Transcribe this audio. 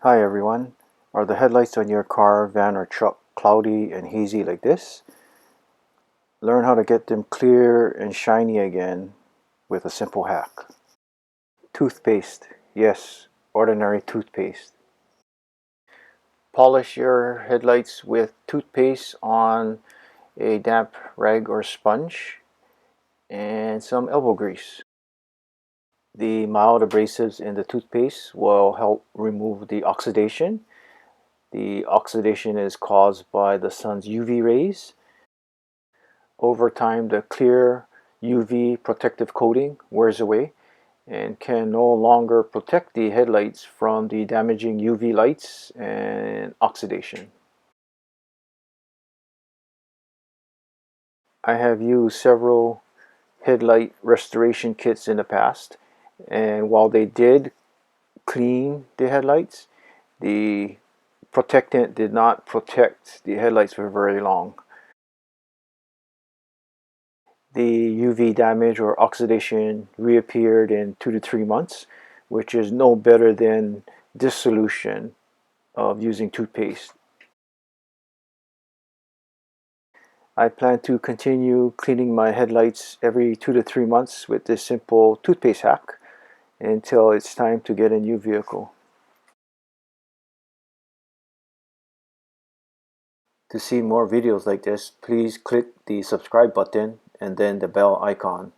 Hi everyone. Are the headlights on your car, van, or truck cloudy and hazy like this? Learn how to get them clear and shiny again with a simple hack. Toothpaste. Yes, ordinary toothpaste. Polish your headlights with toothpaste on a damp rag or sponge and some elbow grease. The mild abrasives in the toothpaste will help remove the oxidation. The oxidation is caused by the sun's UV rays. Over time, the clear UV protective coating wears away and can no longer protect the headlights from the damaging UV lights and oxidation. I have used several headlight restoration kits in the past, and while they did clean the headlights, the protectant did not protect the headlights for very long. The UV damage or oxidation reappeared in 2 to 3 months, which is no better than dissolution of using toothpaste. I plan to continue cleaning my headlights every 2 to 3 months with this simple toothpaste hack until it's time to get a new vehicle. To see more videos like this, please click the subscribe button and then the bell icon.